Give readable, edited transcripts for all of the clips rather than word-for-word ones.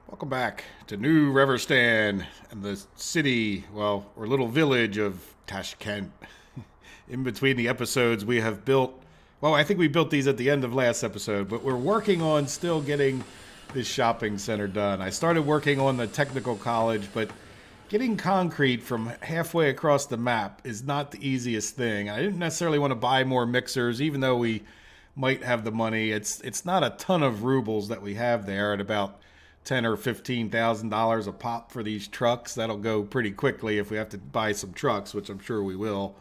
Welcome back to New Reverstan and the city, well, or little village of Tashkent. In between the episodes, we have built, well, I think we built these at the end of last episode, but we're working on still getting this shopping center done. I started working on the technical college, but getting concrete from halfway across the map is not the easiest thing. I didn't necessarily want to buy more mixers, even though we might have the money. It's not a ton of rubles that we have there at about $10,000 or $15,000 a pop for these trucks. That'll go pretty quickly if we have to buy some trucks, which I'm sure we will.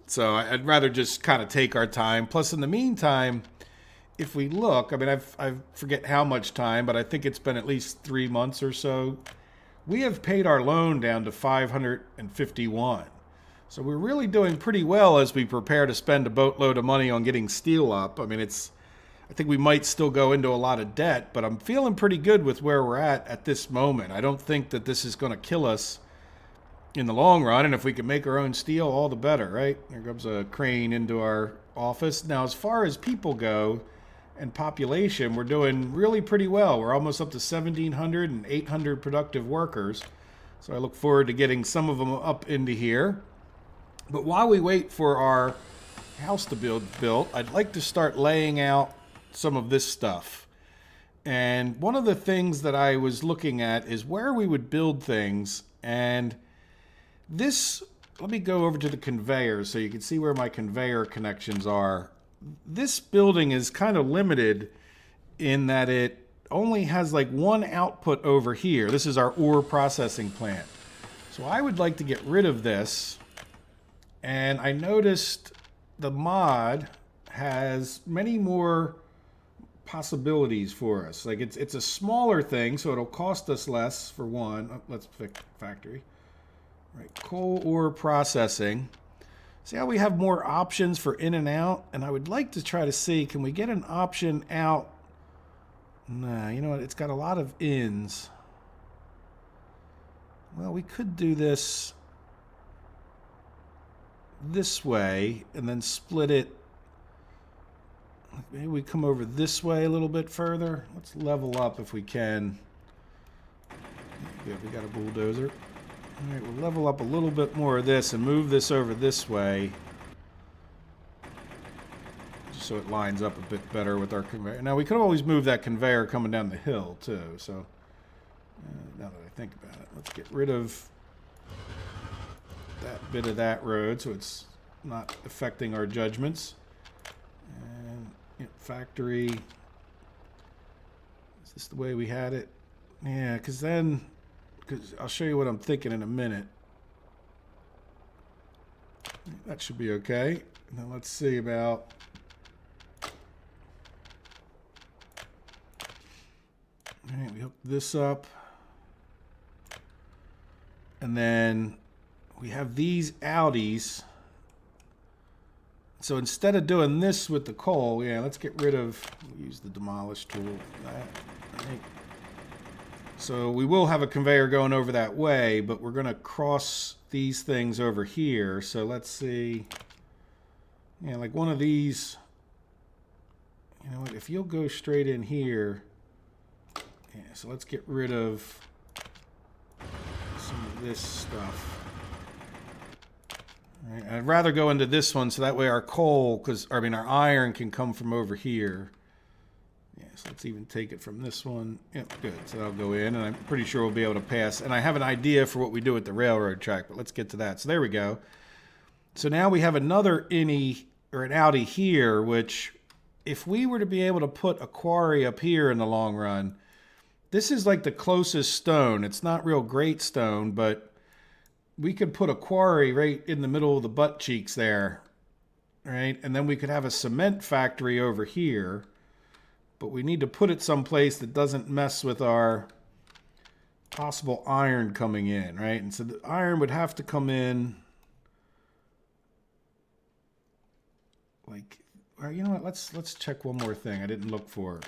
So I'd rather just kind of take our time. Plus, in the meantime, if we look, I mean, I forget how much time, but I think it's been at least 3 months or so. We have paid our loan down to 551. So we're really doing pretty well as we prepare to spend a boatload of money on getting steel up. I mean, I think we might still go into a lot of debt, but I'm feeling pretty good with where we're at this moment. I don't think that this is going to kill us in the long run, and if we can make our own steel, all the better, right? Here comes a crane into our office. Now, as far as people go and population, we're doing really pretty well. We're almost up to 1,700 and 800 productive workers. So I look forward to getting some of them up into here. But while we wait for our house to be built, I'd like to start laying out some of this stuff. And one of the things that I was looking at is where we would build things. And this, let me go over to the conveyor so you can see where my conveyor connections are. This building is kind of limited in that it only has like one output over here. This is our ore processing plant. So I would like to get rid of this. And I noticed the mod has many more possibilities for us. Like it's a smaller thing, so it'll cost us less for one. Let's pick factory. Right, coal ore processing. See how we have more options for in and out? And I would like to try to see, can we get an option out? Nah, you know what? It's got a lot of ins. Well, we could do this way and then split it. Maybe we come over this way a little bit further. Let's level up if we can. Good, we got a bulldozer. All right, we'll level up a little bit more of this and move this over this way. Just so it lines up a bit better with our conveyor. Now, we could always move that conveyor coming down the hill, too. So, now that I think about it, let's get rid of that bit of that road so it's not affecting our judgments. And factory. Is this the way we had it? Yeah, because I'll show you what I'm thinking in a minute. That should be okay. Now let's see about. All right, we hook this up. And then we have these outies. So instead of doing this with the coal, yeah, let's get rid of, we'll use the demolish tool for that. Right. So we will have a conveyor going over that way, but we're going to cross these things over here. So let's see. Yeah, like one of these. You know what? If you'll go straight in here. Yeah, so let's get rid of some of this stuff. Right, I'd rather go into this one so that way our coal, our iron can come from over here. Yeah, so let's even take it from this one. Yep, good. So that'll go in, and I'm pretty sure we'll be able to pass. And I have an idea for what we do at the railroad track, but let's get to that. So there we go. So now we have another innie or an outie here, which if we were to be able to put a quarry up here in the long run, this is like the closest stone. It's not real great stone, but we could put a quarry right in the middle of the butt cheeks there, right? And then we could have a cement factory over here, but we need to put it someplace that doesn't mess with our possible iron coming in, right? And so the iron would have to come in like, or you know what? Let's check one more thing I didn't look for.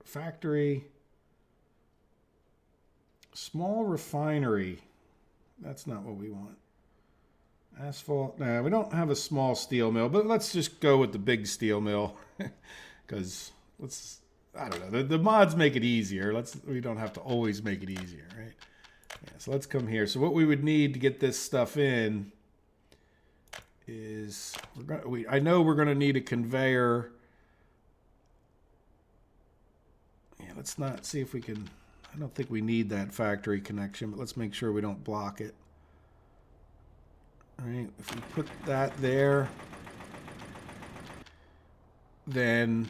Factory, small refinery. That's not what we want. Asphalt. Nah, we don't have a small steel mill, but let's just go with the big steel mill. Because let's I don't know. The mods make it easier. We don't have to always make it easier, right? Yeah, so let's come here. So what we would need to get this stuff in is I know we're going to need a conveyor. Yeah, let's not see if we can. I don't think we need that factory connection, but let's make sure we don't block it. All right, if we put that there, then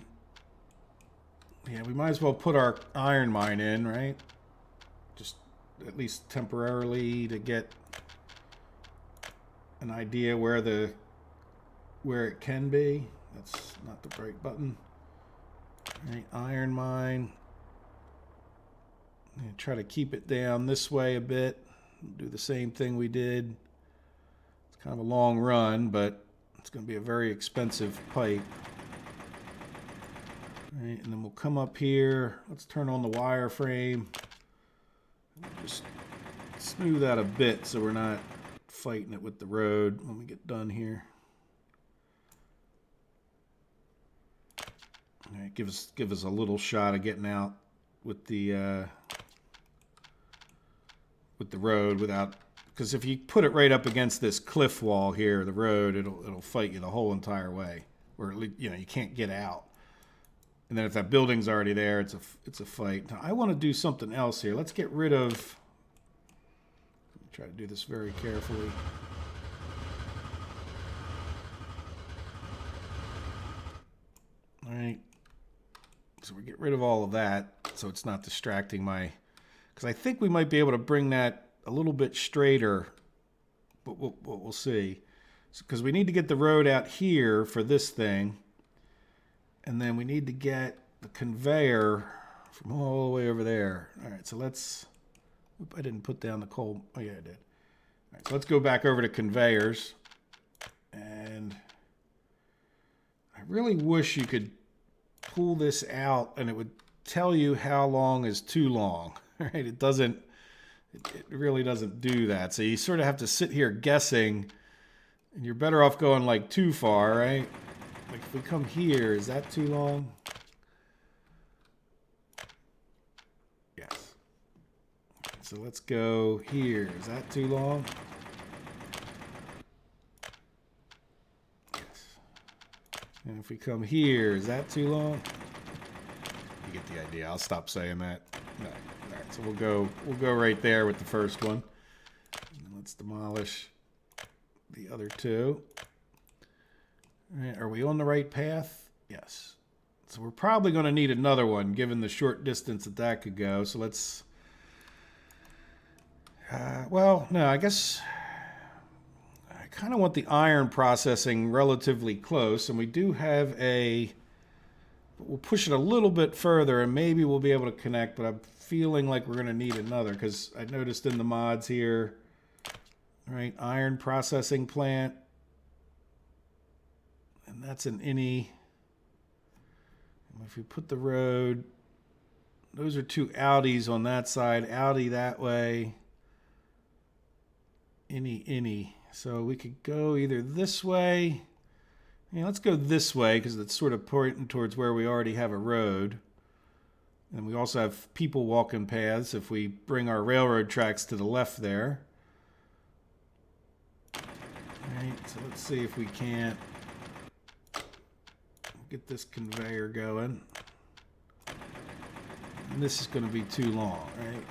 yeah, we might as well put our iron mine in, right? Just at least temporarily to get an idea where it can be. That's not the right button. All right, iron mine. I'm gonna try to keep it down this way a bit. Do the same thing we did. It's kind of a long run, but it's going to be a very expensive pipe. All right, and then we'll come up here. Let's turn on the wireframe. Just smooth out a bit so we're not fighting it with the road when we get done here. All right, give us a little shot of getting out with the road without, because if you put it right up against this cliff wall here, the road, it'll fight you the whole entire way, or at least, you know, you can't get out. And then if that building's already there, it's a fight. Now I want to do something else here. Let's get rid of. Try to do this very carefully. All right. So we get rid of all of that, so it's not distracting my. Because I think we might be able to bring that a little bit straighter, but we'll see. Because we need to get the road out here for this thing. And then we need to get the conveyor from all the way over there. All right, so let's... Oop, I didn't put down the coal. Oh, yeah, I did. All right, so let's go back over to conveyors. And I really wish you could pull this out and it would tell you how long is too long. Right? It doesn't... It really doesn't do that. So you sort of have to sit here guessing, and you're better off going like too far, right? Like if we come here, is that too long? Yes. So let's go here. Is that too long? Yes. And if we come here, is that too long? You get the idea. I'll stop saying that. No. All right, so we'll go right there with the first one. And let's demolish the other two. All right, are we on the right path? Yes. So we're probably going to need another one, given the short distance that could go. So let's... well, no, I guess... I kind of want the iron processing relatively close. And we do have a... We'll push it a little bit further, and maybe we'll be able to connect. But I'm feeling like we're going to need another, because I noticed in the mods here... Right, iron processing plant. And that's an innie. If we put the road, those are two outies on that side, outie that way, innie. So we could go either this way. Yeah, let's go this way because it's sort of pointing towards where we already have a road. And we also have people walking paths if we bring our railroad tracks to the left there. All right, so let's see if we can't get this conveyor going. And this is going to be too long, right?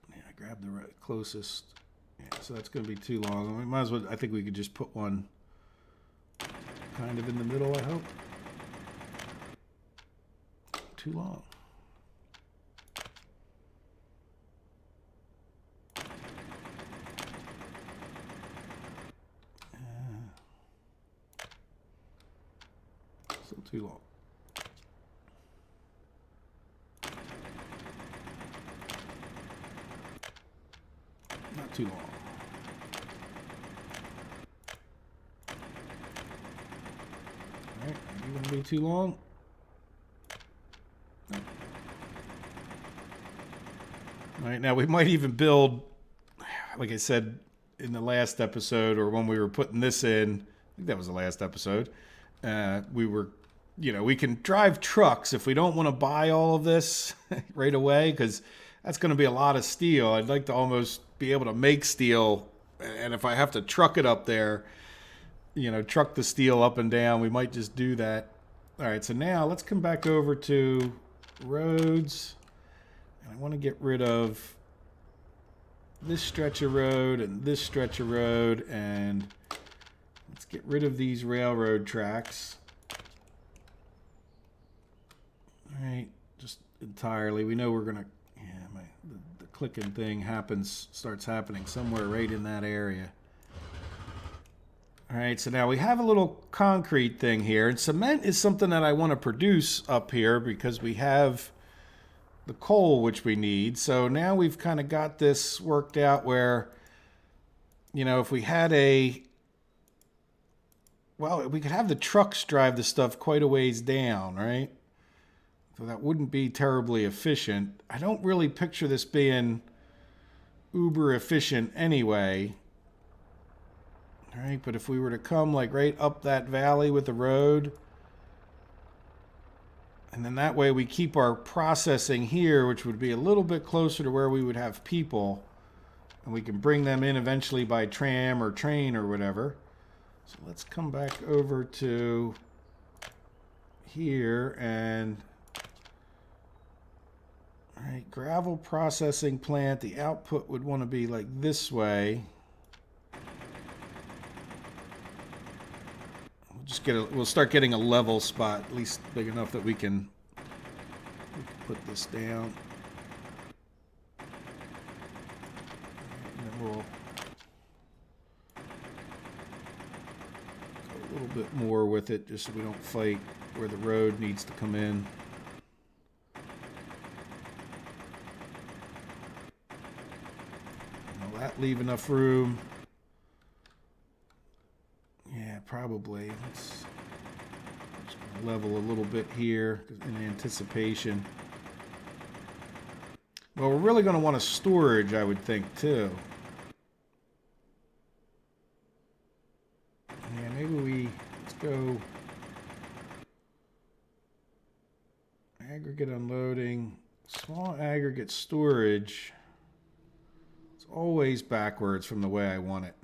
Yeah, I grabbed the closest. Yeah, so that's going to be too long. We might as well, I think we could just put one kind of in the middle, I hope. Too long. Still too long. Not too long. All right, are you going to be too long? No. All right, now we might even build, like I said in the last episode, or when we were putting this in, I think that was the last episode, we were you know, we can drive trucks if we don't want to buy all of this right away, because that's going to be a lot of steel. I'd like to almost be able to make steel, and if I have to truck it up there, you know, truck the steel up and down, we might just do that. All right, so now let's come back over to roads. And I want to get rid of this stretch of road and this stretch of road, and let's get rid of these railroad tracks. All right, just entirely. We know we're gonna, yeah, the clicking thing starts happening somewhere right in that area. All right, so now we have a little concrete thing here, and cement is something that I want to produce up here because we have the coal which we need. So now we've kind of got this worked out where, you know, if we had well, we could have the trucks drive the stuff quite a ways down, right? So that wouldn't be terribly efficient. I don't really picture this being uber efficient anyway. All right, but if we were to come like right up that valley with the road, and then that way we keep our processing here, which would be a little bit closer to where we would have people, and we can bring them in eventually by tram or train or whatever. So let's come back over to here and, all right, gravel processing plant. The output would want to be like this way. We'll start getting a level spot, at least big enough that we can put this down. And then we'll go a little bit more with it, just so we don't fight where the road needs to come in. Will that leave enough room? Yeah, probably. Let's just level a little bit here in anticipation. Well, we're really going to want a storage, I would think, too. Yeah, maybe let's go aggregate unloading, small aggregate storage. It's always backwards from the way I want it.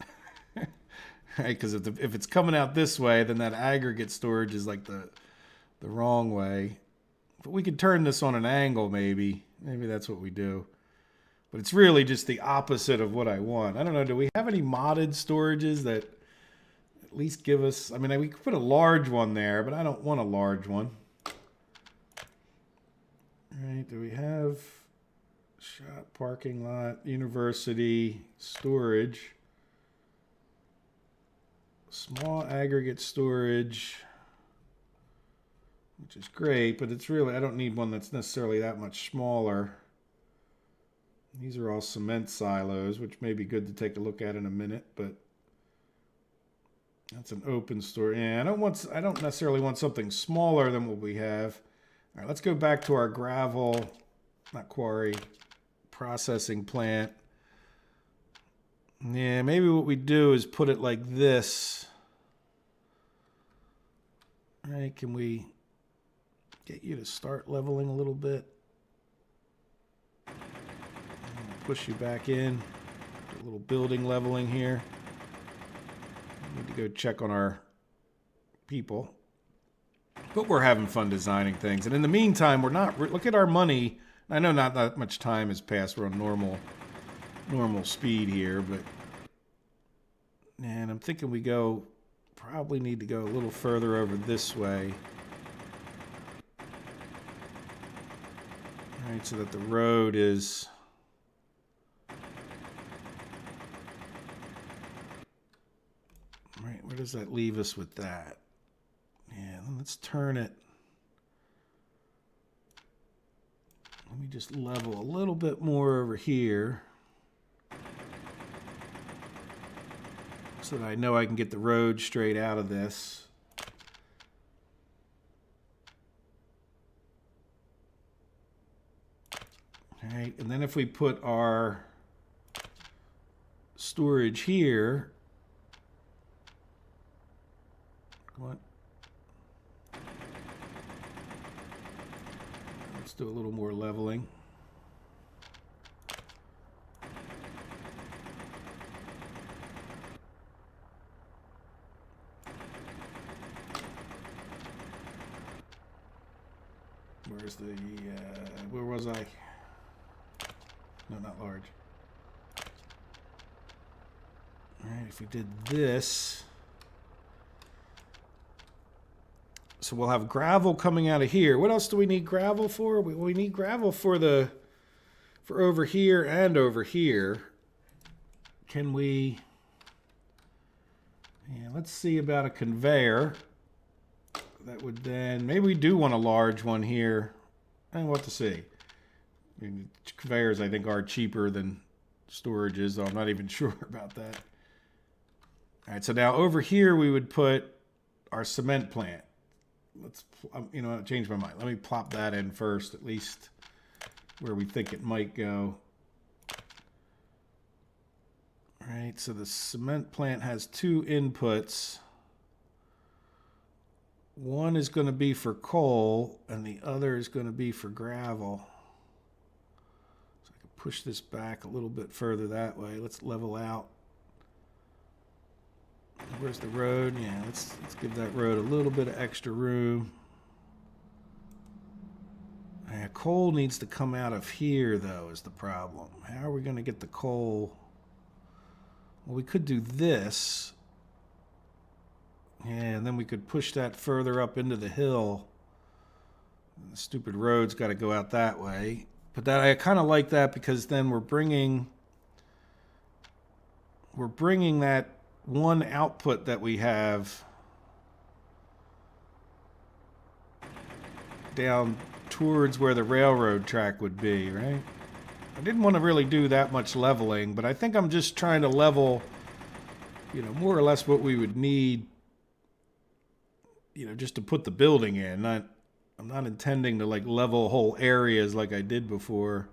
Right, because if it's coming out this way, then that aggregate storage is like the wrong way. But we could turn this on an angle, maybe. Maybe that's what we do. But it's really just the opposite of what I want. I don't know, do we have any modded storages that at least give us... I mean, we could put a large one there, but I don't want a large one. All right, do we have shop, parking lot, university, storage... Small aggregate storage, which is great, but it's really, I don't need one that's necessarily that much smaller. These are all cement silos, which may be good to take a look at in a minute, but that's an open store. Yeah, I don't necessarily want something smaller than what we have. All right, let's go back to our gravel, not quarry, processing plant. Yeah, maybe what we do is put it like this. All right, can we get you to start leveling a little bit? Push you back in. Do a little building leveling here. Need to go check on our people. But we're having fun designing things. And in the meantime, we're not... Look at our money. I know not that much time has passed. We're on normal speed here, but... And I'm thinking we probably need to go a little further over this way. All right, so that the road is... All right, where does that leave us with that? Yeah, let's turn it. Let me just level a little bit more over here, so that I know I can get the road straight out of this. All right, and then if we put our storage here, what? Let's do a little more leveling. Where's the, where was I? No, not large. All right, if we did this. So we'll have gravel coming out of here. What else do we need gravel for? We need gravel for over here and over here. Can we... Yeah, let's see about a conveyor. That would then... Maybe we do want a large one here. And what to see. I mean, conveyors, I think, are cheaper than storages, though I'm not even sure about that. All right, so now over here we would put our cement plant. Let's, you know, change my mind. Let me plop that in first, at least where we think it might go. All right, so the cement plant has two inputs. One is going to be for coal, and the other is going to be for gravel. So I can push this back a little bit further that way. Let's level out. Where's the road? Yeah, let's give that road a little bit of extra room. Yeah, coal needs to come out of here, though, is the problem. How are we going to get the coal? Well, we could do this. Yeah, and then we could push that further up into the hill. The stupid road's got to go out that way. But that I kind of like that because then we're bringing that one output that we have down towards where the railroad track would be, right? I didn't want to really do that much leveling, but I think I'm just trying to level, you know, more or less what we would need, you know, just to put the building in. I'm not intending to like level whole areas like I did before,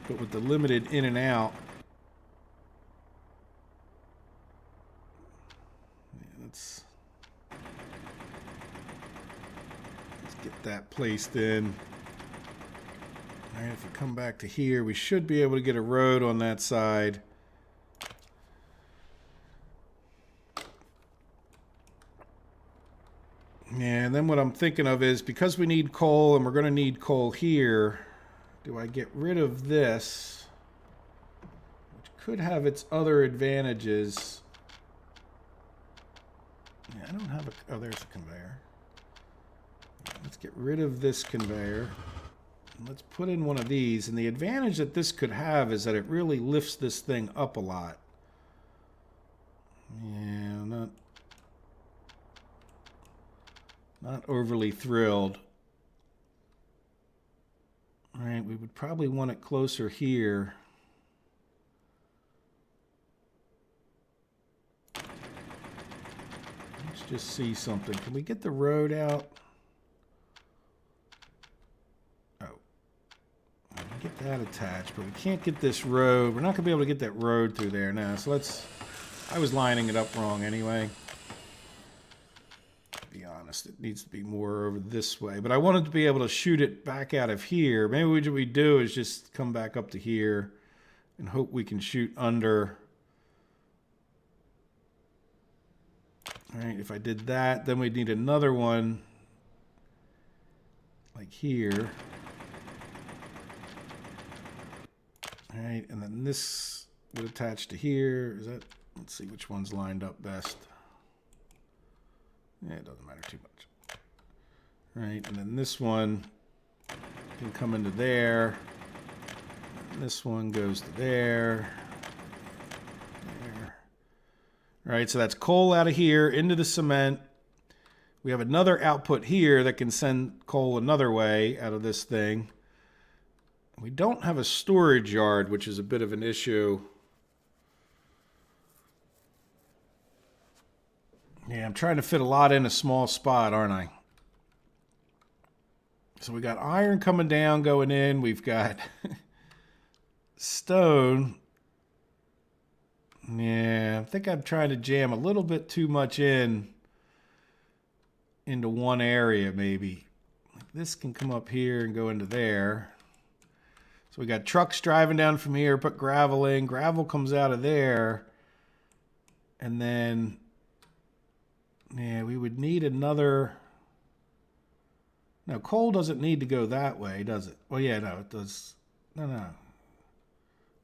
but with the limited in and out. Let's get that placed in. All right, if we come back to here, we should be able to get a road on that side. Yeah, and then what I'm thinking of is, because we need coal and we're going to need coal here, do I get rid of this, which could have its other advantages? Yeah, I don't have a... Oh, there's a conveyor. Let's get rid of this conveyor. Let's put in one of these. And the advantage that this could have is that it really lifts this thing up a lot. Yeah, not overly thrilled. All right, we would probably want it closer here. Just see something. Can we get the road out? Oh. We can get that attached, but we can't get this road. We're not going to be able to get that road through there now. So let's... I was lining it up wrong anyway. To be honest, it needs to be more over this way. But I wanted to be able to shoot it back out of here. Maybe what we do is just come back up to here and hope we can shoot under... All right, if I did that, then we'd need another one like here. All right, and then this would attach to here. Is that, let's see which one's lined up best. Yeah, it doesn't matter too much. All right, and then this one can come into there. And this one goes to there. All right, so that's coal out of here into the cement. We have another output here that can send coal another way out of this thing. We don't have a storage yard, which is a bit of an issue. Yeah, I'm trying to fit a lot in a small spot, aren't I? So we got iron coming down, going in. We've got stone. Yeah, I think I'm trying to jam a little bit too much into one area, maybe. Like this can come up here and go into there. So we got trucks driving down from here, put gravel in. Gravel comes out of there. And then, yeah, we would need another. No, coal doesn't need to go that way, does it? Well, yeah, no, it does. No.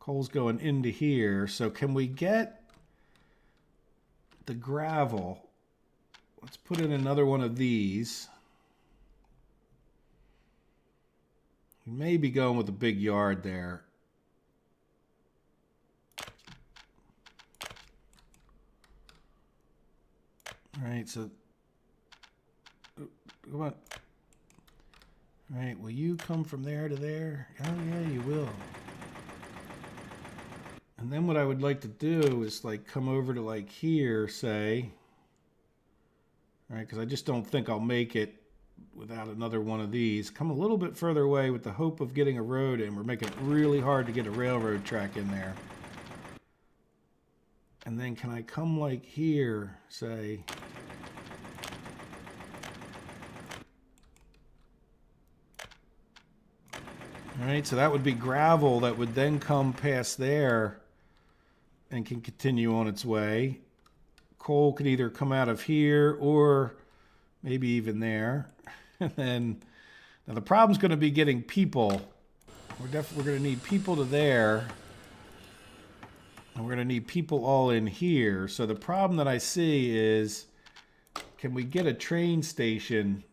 Coal's going into here. So can we get the gravel? Let's put in another one of these. We may be going with a big yard there. All right, so come on. All right, will you come from there to there? Oh, yeah, you will. And then what I would like to do is like come over to like here, say. All right, because I just don't think I'll make it without another one of these. Come a little bit further away with the hope of getting a road in. We're making it really hard to get a railroad track in there. And then can I come like here, say. All right, so that would be gravel that would then come past there and can continue on its way. Coal could either come out of here or maybe even there. And then, now the problem's going to be getting people. We're going to need people to there. And we're going to need people all in here. So the problem that I see is, can we get a train station?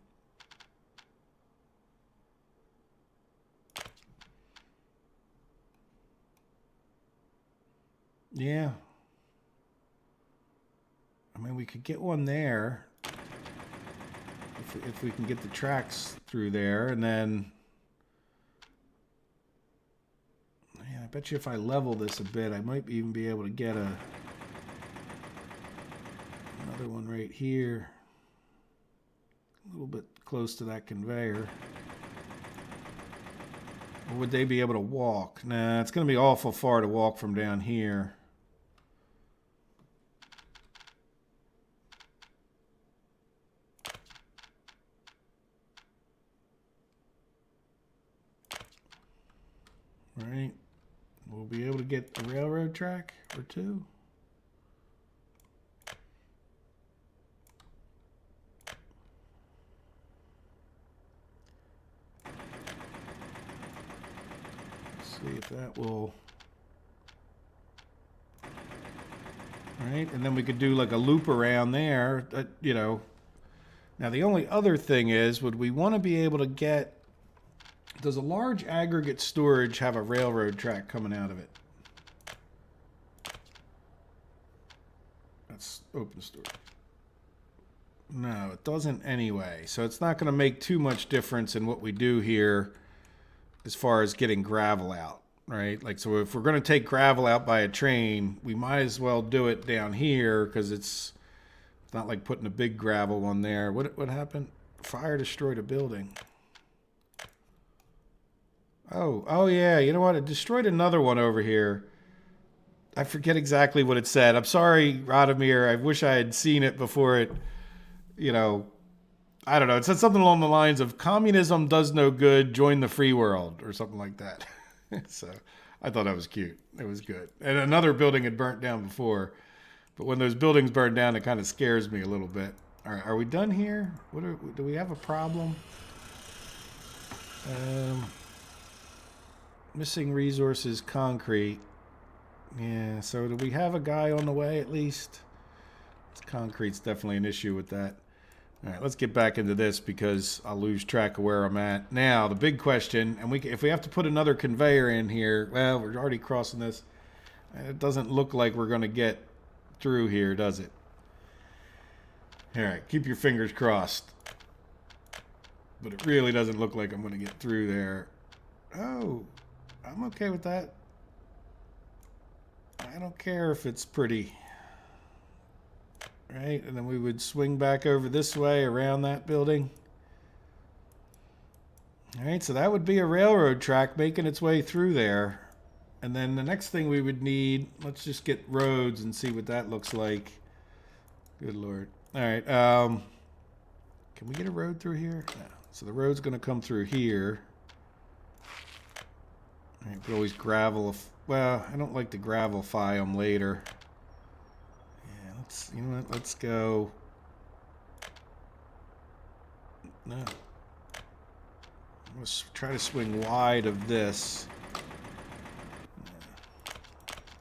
Yeah. I mean, we could get one there. If we can get the tracks through there, and then, yeah, I bet you if I level this a bit, I might even be able to get another one right here, a little bit close to that conveyor. Or would they be able to walk? Nah, it's going to be awful far to walk from down here. Right, we'll be able to get a railroad track or two. Let's see if that will. Right, and then we could do like a loop around there, you know. Now the only other thing is, would we want to be able to get, does a large aggregate storage have a railroad track coming out of it? That's open storage. No, it doesn't anyway. So it's not going to make too much difference in what we do here as far as getting gravel out, right? Like, so if we're going to take gravel out by a train, we might as well do it down here because it's not like putting a big gravel one there. What happened? Fire destroyed a building. Oh yeah, you know what? It destroyed another one over here. I forget exactly what it said. I'm sorry, Radomir. I wish I had seen it before it, you know, I don't know. It said something along the lines of communism does no good, join the free world or something like that. So I thought that was cute. It was good. And another building had burnt down before. But when those buildings burn down, it kind of scares me a little bit. All right, are we done here? Do we have a problem? Missing resources, concrete. Yeah, so do we have a guy on the way at least? Concrete's definitely an issue with that. All right, let's get back into this because I'll lose track of where I'm at. Now, the big question, and if we have to put another conveyor in here, well, we're already crossing this. It doesn't look like we're going to get through here, does it? All right, keep your fingers crossed. But it really doesn't look like I'm going to get through there. Oh, I'm okay with that. I don't care if it's pretty. Right, and then we would swing back over this way around that building. All right, so that would be a railroad track making its way through there. And then the next thing we would need, let's just get roads and see what that looks like. Good Lord. All right, can we get a road through here? No. So the road's going to come through here. All right, we could always gravel. Well, I don't like to gravelify them later. Yeah, you know what? Let's go. No. Let's try to swing wide of this.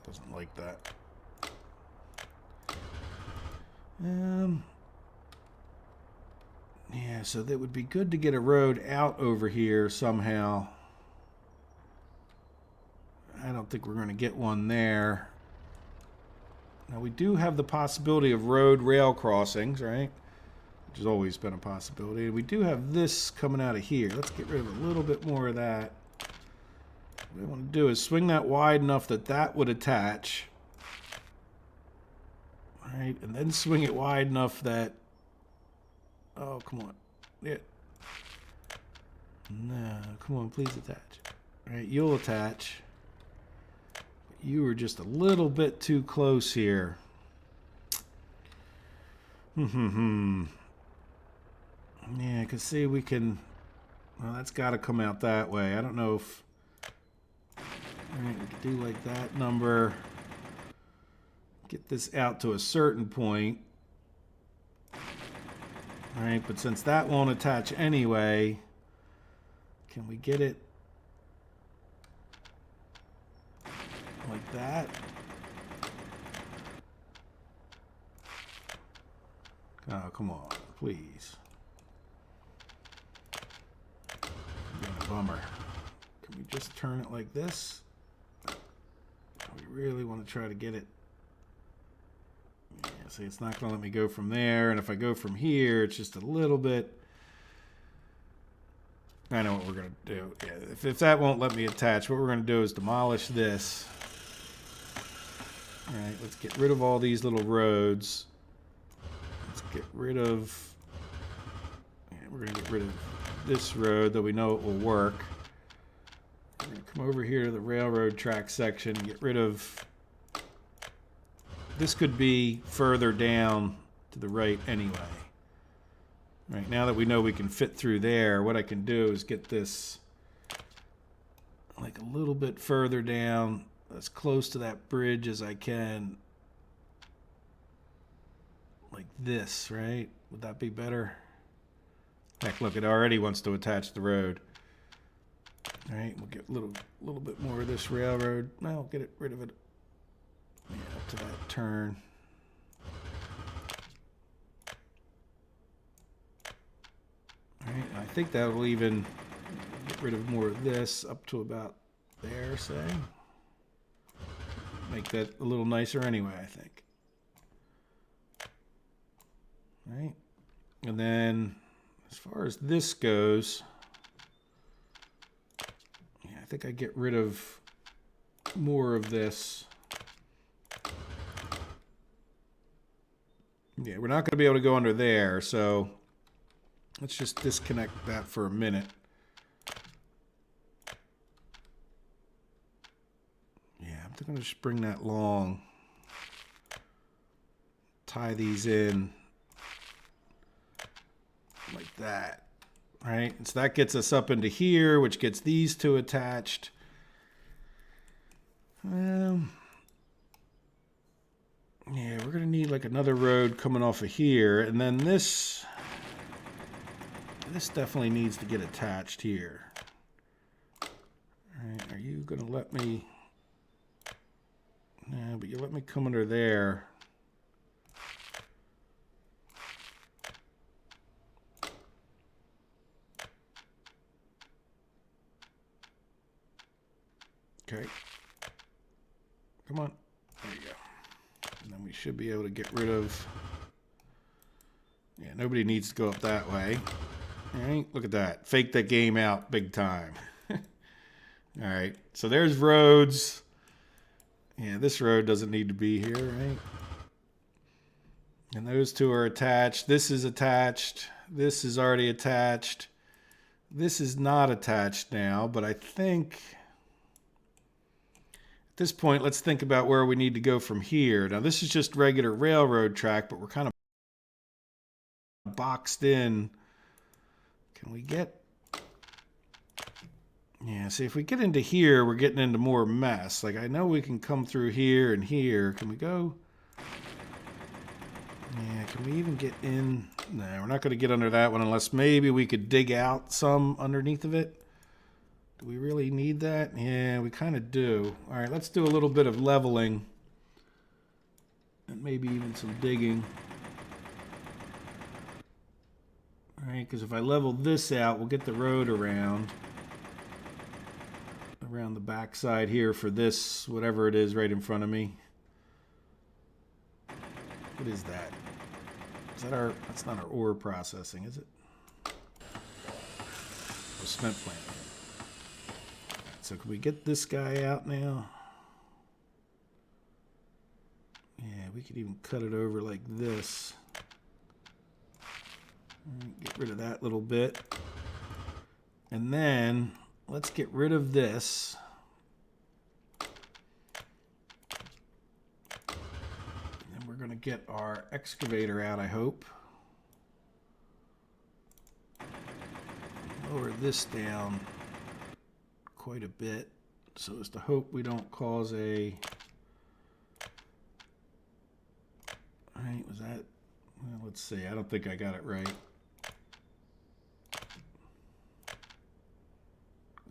Doesn't like that. Yeah, so that would be good to get a road out over here somehow. I don't think we're going to get one there. Now, we do have the possibility of road rail crossings, right? Which has always been a possibility. We do have this coming out of here. Let's get rid of a little bit more of that. What I want to do is swing that wide enough that that would attach. All right, and then swing it wide enough that... Oh, come on. Yeah. No, come on, please attach. All right, you'll attach. You were just a little bit too close here. Yeah, because see, we can... Well, that's got to come out that way. I don't know if... All right, we could do like that number. Get this out to a certain point. All right, but since that won't attach anyway, can we get it like that? Oh, come on, please. Being a bummer. Can we just turn it like this? We really want to try to get it. Yeah, see, it's not going to let me go from there. And if I go from here, it's just a little bit. I know what we're going to do. Yeah, if that won't let me attach, what we're going to do is demolish this. All right, let's get rid of all these little roads. Let's get rid of... Yeah, we're going to get rid of this road, though we know it will work. We're going to come over here to the railroad track section and get rid of... This could be further down to the right anyway. Right, now that we know we can fit through there, what I can do is get this like a little bit further down, as close to that bridge as I can. Like this, right? Would that be better? Heck, look, it already wants to attach the road. All right, we'll get a little bit more of this railroad. No, get rid of it. Yeah, up to that turn. All right, I think that will even get rid of more of this up to about there, say. Make that a little nicer anyway, I think. All right, and then as far as this goes, yeah, I think I get rid of more of this. Yeah, we're not going to be able to go under there, so let's just disconnect that for a minute. Yeah, I'm going to just bring that long. Tie these in like that. All right, and so that gets us up into here, which gets these two attached. Yeah, we're going to need like another road coming off of here. And then this definitely needs to get attached here. All right, are you going to let me? No, but you let me come under there. Okay. Come on. There you go. And then we should be able to get rid of... Yeah, nobody needs to go up that way. All right, look at that. Fake that game out big time. All right, so there's roads. Yeah, this road doesn't need to be here, right? And those two are attached. This is attached. This is already attached. This is not attached now, but I think... At this point, let's think about where we need to go from here. Now, this is just regular railroad track, but we're kind of boxed in. Can we get... Yeah, see, if we get into here, we're getting into more mess. Like, I know we can come through here and here. Can we go... Yeah, can we even get in? No, we're not going to get under that one unless maybe we could dig out some underneath of it. Do we really need that? Yeah, we kind of do. All right, let's do a little bit of leveling. And maybe even some digging. All right, because if I level this out, we'll get the road around the backside here for this, whatever it is right in front of me. What is that? Is that our... That's not our ore processing, is it? Or cement plant. Right, so can we get this guy out now? Yeah, we could even cut it over like this. Get rid of that little bit. And then let's get rid of this. We're going to get our excavator out, I hope. Lower this down quite a bit so as to hope we don't cause a... All right, was that... Well, let's see. I don't think I got it right.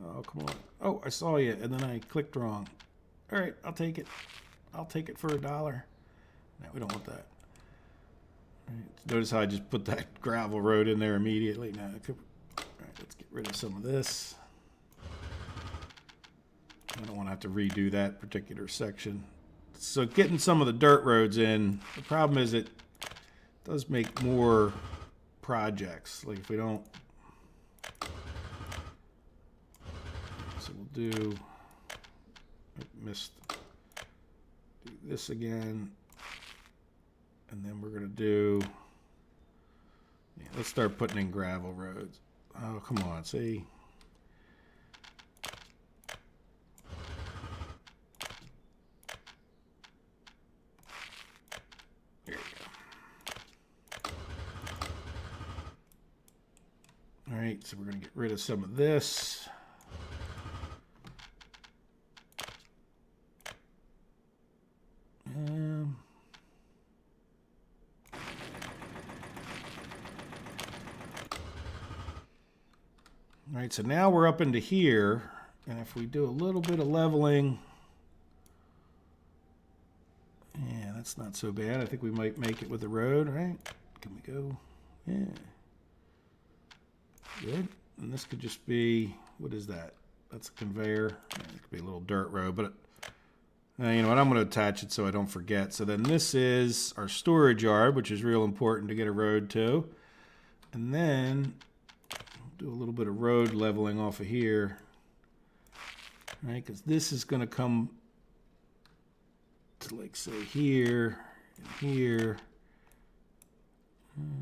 Oh, come on. Oh, I saw you, and then I clicked wrong. All right, I'll take it. I'll take it for $1. No, we don't want that. Right. Notice how I just put that gravel road in there immediately. Now, all right, let's get rid of some of this. I don't want to have to redo that particular section. So getting some of the dirt roads in, the problem is it does make more projects. Like if we don't... So we'll do... I missed... Do this again. And then we're going to do... Yeah, let's start putting in gravel roads. Oh, come on, see? There you go. All right, so we're going to get rid of some of this. All right, so now we're up into here, and if we do a little bit of leveling, yeah, that's not so bad. I think we might make it with the road, right? Can we go? Yeah. Good. And this could just be, what is that? That's a conveyor. Yeah, it could be a little dirt road, but you know what? I'm going to attach it so I don't forget. So then this is our storage yard, which is real important to get a road to. And then do a little bit of road leveling off of here, right? Because this is going to come to, like, say here and here.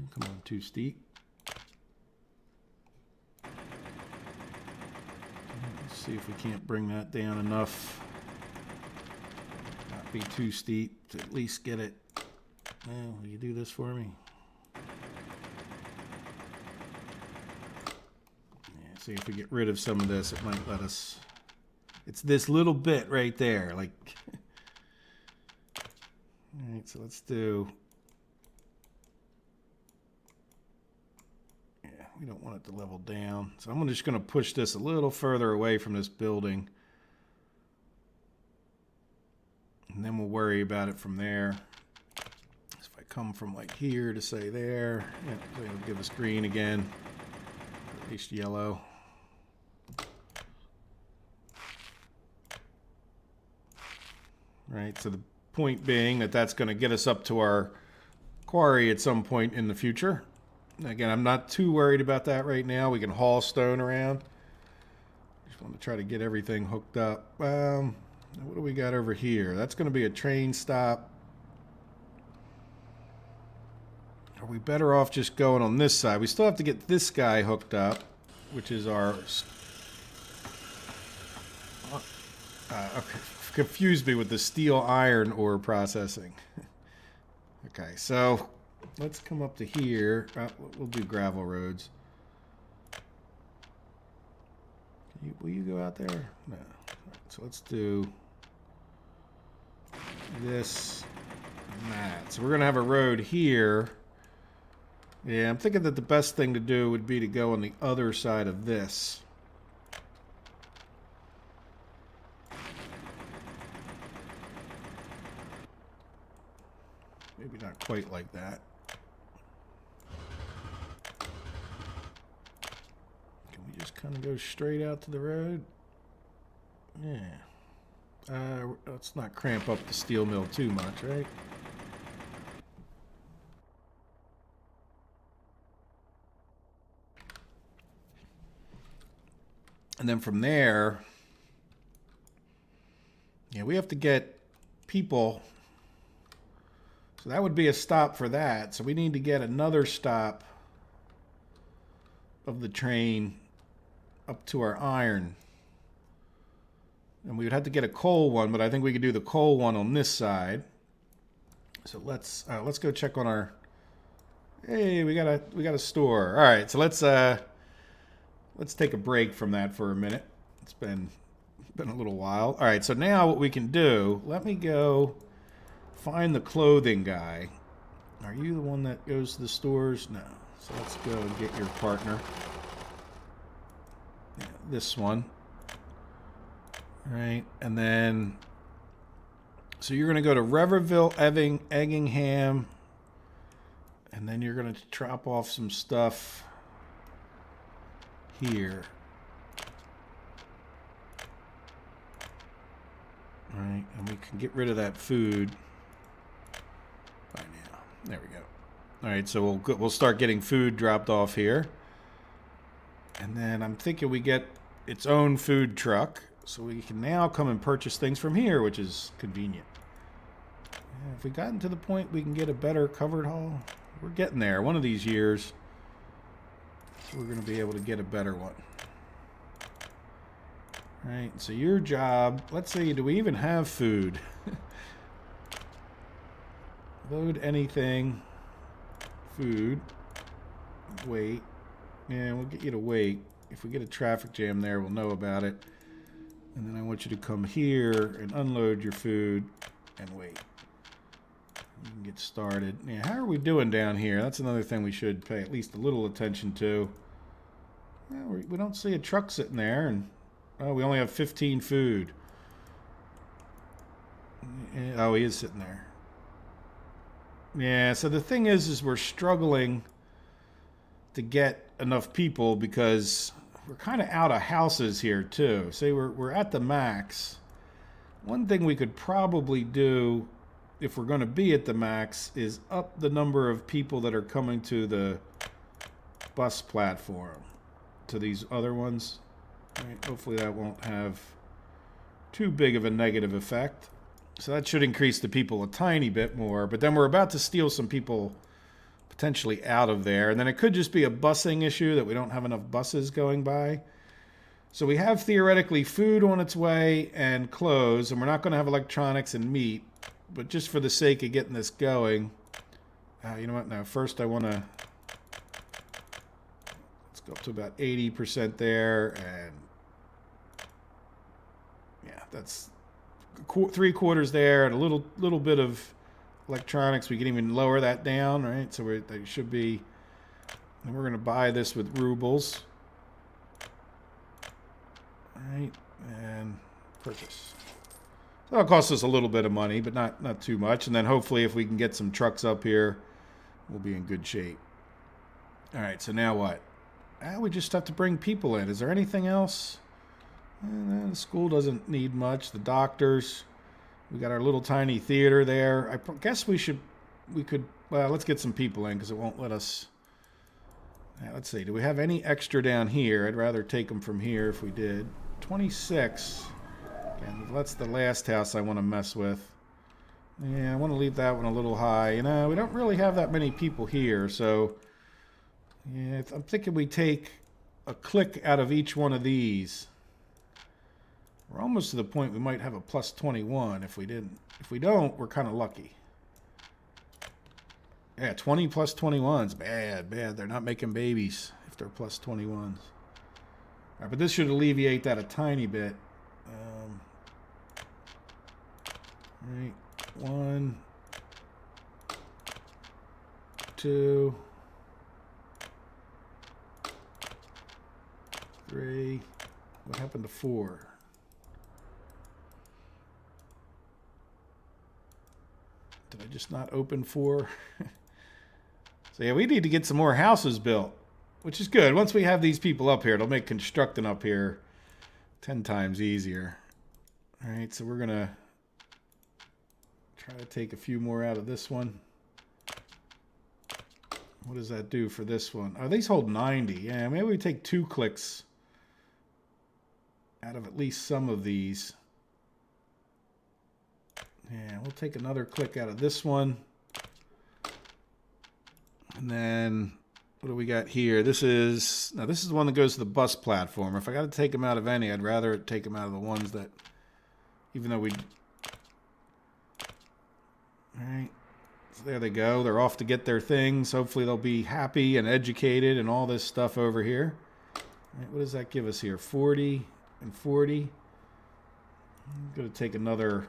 Come on, too steep. Let's see if we can't bring that down enough. Not be too steep to at least get it. Well, will you do this for me? See if we get rid of some of this, it might let us. It's this little bit right there, like. All right, so let's do. Yeah, we don't want it to level down, so I'm just going to push this a little further away from this building, and then we'll worry about it from there. So if I come from like here to say there, yeah, it'll give us green again, at least yellow. Right, so the point being that that's going to get us up to our quarry at some point in the future. Again, I'm not too worried about that right now. We can haul stone around. Just want to try to get everything hooked up. What do we got over here? That's going to be a train stop. Are we better off just going on this side? We still have to get this guy hooked up, which is our... okay. Confused me with the steel iron ore processing. Okay, so let's come up to here. We'll do gravel roads. Will you go out there? No. So let's do this and that. So we're going to have a road here. Yeah, I'm thinking that the best thing to do would be to go on the other side of this. Maybe not quite like that. Can we just kind of go straight out to the road? Yeah. Let's not cramp up the steel mill too much, right? And then from there, yeah, we have to get people. So that would be a stop for that. So we need to get another stop of the train up to our iron. And we would have to get a coal one, but I think we could do the coal one on this side. So let's go check on our. Hey, we got a store. All right, so let's take a break from that for a minute. It's been a little while. All right, so now what we can do, let me go find the clothing guy. Are you the one that goes to the stores? No. So let's go and get your partner. Yeah, this one. All right, and then, so you're going to go to Reverville, Eggingham, and then you're going to drop off some stuff here. All right, and we can get rid of that food by now. There we go. All right, so we'll start getting food dropped off here. And then I'm thinking we get its own food truck, so we can now come and purchase things from here, which is convenient. Yeah, if we gotten to the point we can get a better covered haul, we're getting there. One of these years, we're going to be able to get a better one. All right, so your job, let's see, do we even have food? Load anything. Food. Wait. Yeah, we'll get you to wait. If we get a traffic jam there, we'll know about it. And then I want you to come here and unload your food and wait. You can get started. Yeah, how are we doing down here? That's another thing we should pay at least a little attention to. Yeah, we don't see a truck sitting there, and oh, we only have 15 food. Oh, he is sitting there. Yeah, so the thing is we're struggling to get enough people because we're kind of out of houses here too. Say we're at the max. One thing we could probably do if we're going to be at the max is up the number of people that are coming to the bus platform to these other ones. Right, hopefully that won't have too big of a negative effect. So that should increase the people a tiny bit more. But then we're about to steal some people potentially out of there. And then it could just be a busing issue that we don't have enough buses going by. So we have theoretically food on its way and clothes. And we're not going to have electronics and meat. But just for the sake of getting this going. You know what? Now, first I want to. Let's go up to about 80% there. And yeah, that's 3/4 there, and a little bit of electronics. We can even lower that down, right? So they should be. And we're going to buy this with rubles, all right? And purchase. So that'll cost us a little bit of money, but not too much. And then hopefully, if we can get some trucks up here, we'll be in good shape. All right. So now what? We just have to bring people in. Is there anything else? The school doesn't need much. The doctors. We got our little tiny theater there. I guess we could, well, let's get some people in because it won't let us. Let's see. Do we have any extra down here? I'd rather take them from here if we did. 26. And that's the last house I want to mess with. Yeah, I want to leave that one a little high. You know, we don't really have that many people here. So, yeah, I'm thinking we take a click out of each one of these. We're almost to the point we might have a plus 21 if we didn't. If we don't, we're kind of lucky. Yeah, 20 plus 21's bad. They're not making babies if they're plus 21s. All right, but this should alleviate that a tiny bit. Right, 1, 2, 3. What happened to 4? Did I just not open 4? So yeah, we need to get some more houses built, which is good. Once we have these people up here, it'll make constructing up here 10 times easier. All right, so we're gonna try to take a few more out of this one. What does that do for this one? Oh, these hold 90. Yeah, maybe we take 2 clicks out of at least some of these. Yeah, we'll take another click out of this one. And then what do we got here? This is the one that goes to the bus platform. If I got to take them out of any, I'd rather take them out of the ones that, even though we... All right. So there they go. They're off to get their things. Hopefully they'll be happy and educated and all this stuff over here. All right, what does that give us here? 40 and 40. I'm going to take another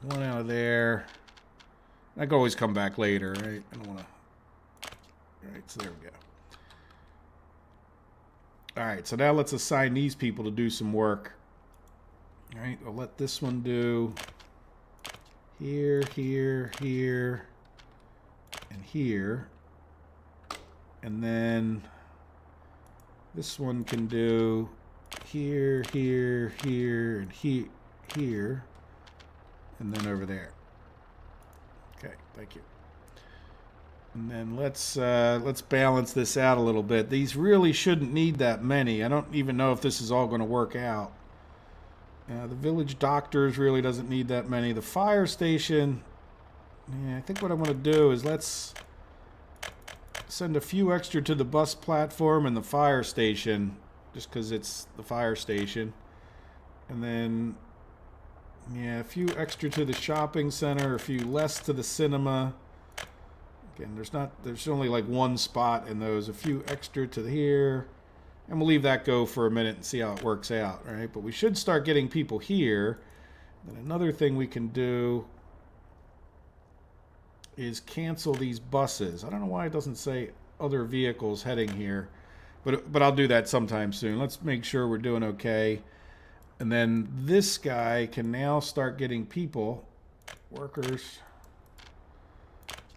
one out of there. I can always come back later, right? I don't want to... All right, so there we go. All right, so now let's assign these people to do some work. All right, I'll let this one do here, here, here, and here. And then this one can do here, here, here, and here, and then over there. Okay, thank you. And then let's balance this out a little bit. These really shouldn't need that many. I don't even know if this is all going to work out. The village doctors really doesn't need that many. The fire station, yeah, I think what I want to do is let's send a few extra to the bus platform and the fire station, just because it's the fire station. And then, yeah, a few extra to the shopping center, a few less to the cinema. Again, there's only like one spot in those. A few extra to here. And we'll leave that go for a minute and see how it works out, right? But we should start getting people here. Then another thing we can do is cancel these buses. I don't know why it doesn't say other vehicles heading here, but I'll do that sometime soon. Let's make sure we're doing okay. And then this guy can now start getting people, workers,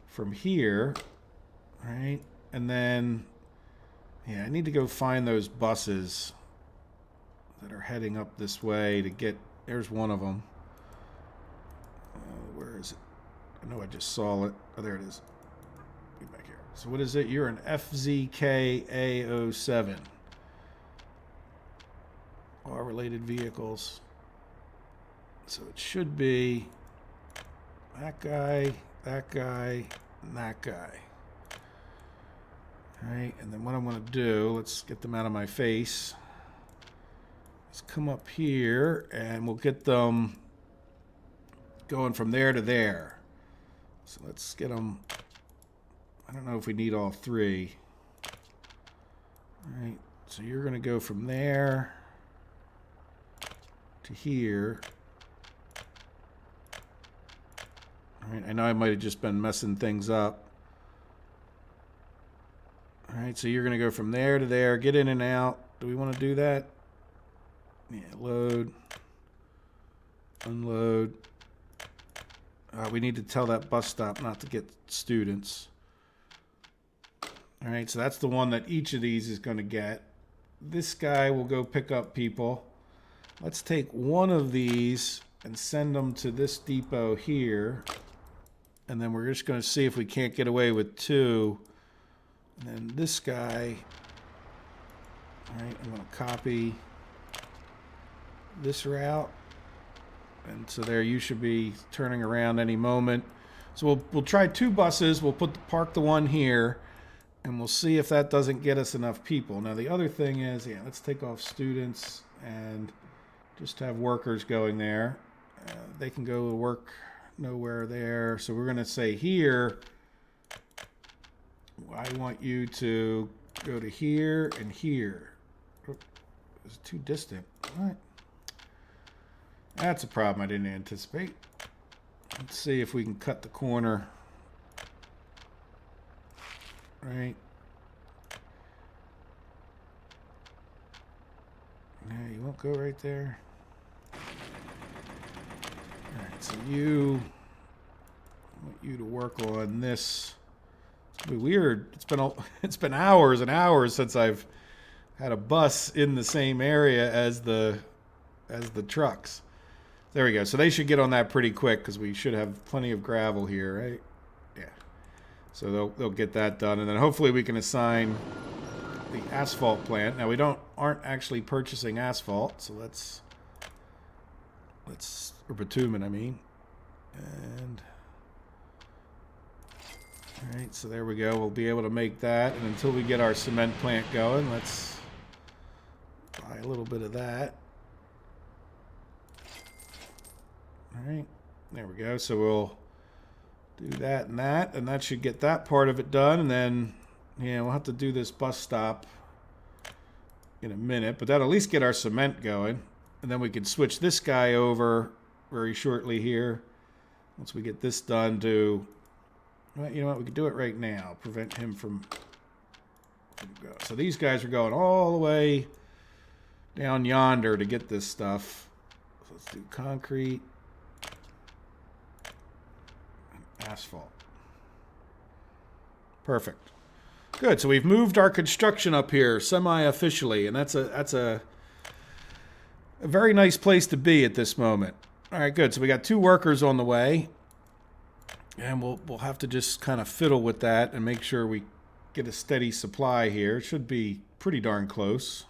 from here, right? And then, yeah, I need to go find those buses that are heading up this way to get, there's one of them. Where is it? I know I just saw it. Oh, there it is. Get back here. So what is it? You're an FZKA07. All related vehicles. So it should be that guy, that guy, and that guy. All right, and then what I'm going to do, let's get them out of my face. Let's come up here and we'll get them going from there to there. So let's get them, I don't know if we need all 3. All right, so you're going to go from there to here. All right, I know I might have just been messing things up. All right, so you're going to go from there to there, get in and out. Do we want to do that? Yeah, load, unload. We need to tell that bus stop not to get students. All right, so that's the one that each of these is going to get. This guy will go pick up people. Let's take one of these and send them to this depot here. And then we're just going to see if we can't get away with 2. And then this guy, all right, I'm going to copy this route. And so there you should be turning around any moment. So we'll try 2 buses. We'll park the one here, and we'll see if that doesn't get us enough people. Now the other thing is, yeah, let's take off students and just have workers going there. They can go to work nowhere there. So we're going to say here, I want you to go to here and here. Oh, it's too distant. What? That's a problem I didn't anticipate. Let's see if we can cut the corner. Right. Yeah, you won't go right there. Alright, so I want you to work on this. It's gonna be weird. It's been hours and hours since I've had a bus in the same area as the trucks. There we go. So they should get on that pretty quick because we should have plenty of gravel here, right? Yeah. So they'll get that done, and then hopefully we can assign the asphalt plant. Now we aren't actually purchasing asphalt, so let's or bitumen, I mean. And all right, so there we go. We'll be able to make that, and until we get our cement plant going, let's buy a little bit of that. All right, there we go. So we'll do that, and that should get that part of it done, and then yeah, we'll have to do this bus stop in a minute, but that'll at least get our cement going, and then we can switch this guy over very shortly here. Once we get this done to, well, you know what, we can do it right now. Prevent him from going. So these guys are going all the way down yonder to get this stuff. So let's do concrete and asphalt. Perfect. Good. So we've moved our construction up here semi-officially, and that's a very nice place to be at this moment. All right, good. So we got 2 workers on the way, and we'll have to just kind of fiddle with that and make sure we get a steady supply here. It should be pretty darn close.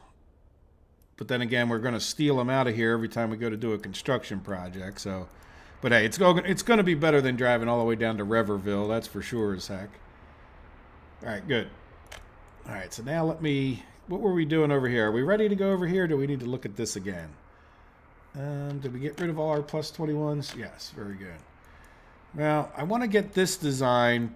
But then again, we're going to steal them out of here every time we go to do a construction project. So, but hey, it's going to be better than driving all the way down to Reverville. That's for sure as heck. All right, good. All right, so now what were we doing over here? Are we ready to go over here, or do we need to look at this again? Did we get rid of all our plus 21s? Yes, very good. Now, I want to get this design,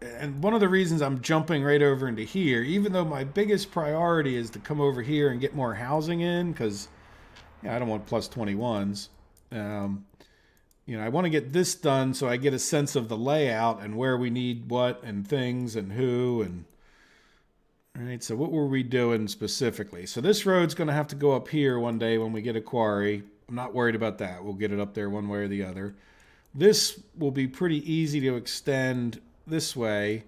and one of the reasons I'm jumping right over into here, even though my biggest priority is to come over here and get more housing in, because I don't want plus 21s. I want to get this done so I get a sense of the layout and where we need what and things and who. And all right, so what were we doing specifically? So this road's going to have to go up here one day when we get a quarry. I'm not worried about that. We'll get it up there one way or the other. This will be pretty easy to extend this way.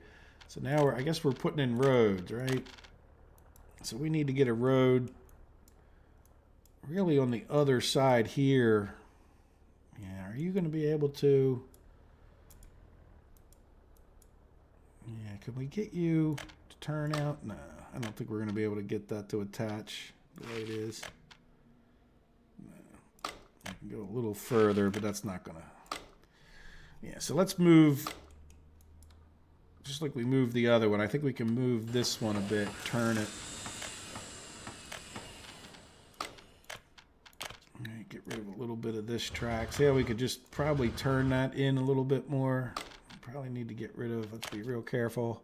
So now I guess we're putting in roads, right? So we need to get a road really on the other side here. Yeah, are you going to be able to? Yeah, can we get you to turn out? No, I don't think we're going to be able to get that to attach the way it is. No. I can go a little further, but that's not going to. Yeah, so let's move, just like we moved the other one. I think we can move this one a bit, turn it. Get rid of a little bit of this track. So yeah, we could just probably turn that in a little bit more. Probably need to get rid of, let's be real careful.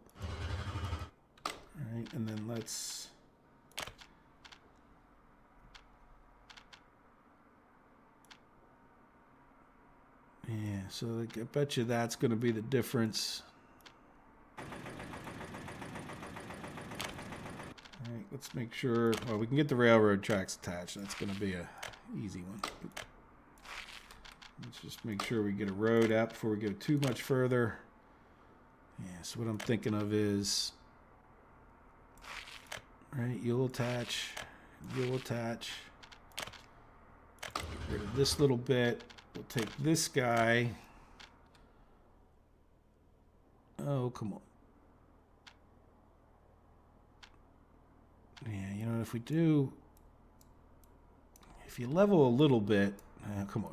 All right, and then let's, yeah, so I bet you that's going to be the difference. All right, let's make sure, well, we can get the railroad tracks attached. That's going to be a easy one. Let's just make sure we get a road out before we go too much further. Yeah, so what I'm thinking of is, right, you'll attach, get rid of this little bit. We'll take this guy. Oh, come on. Yeah, if we do, if you level a little bit, come on.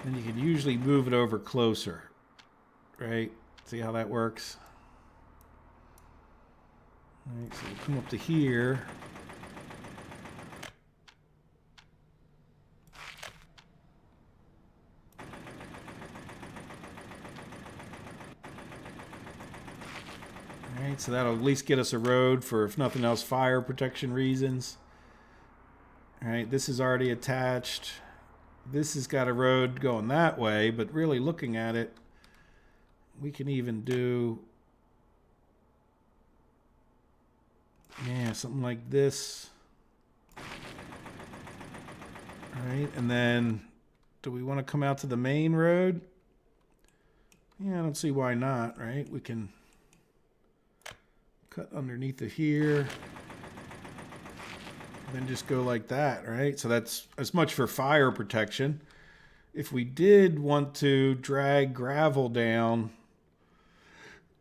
Then you can usually move it over closer, right? See how that works? All right, so we'll come up to here. All right, so that'll at least get us a road for, if nothing else, fire protection reasons. All right, this is already attached. This has got a road going that way, but really looking at it, we can even do, yeah, something like this. All right, and then do we want to come out to the main road? Yeah, I don't see why not, right? We can cut underneath of here. Then just go like that, right? So that's as much for fire protection. If we did want to drag gravel down,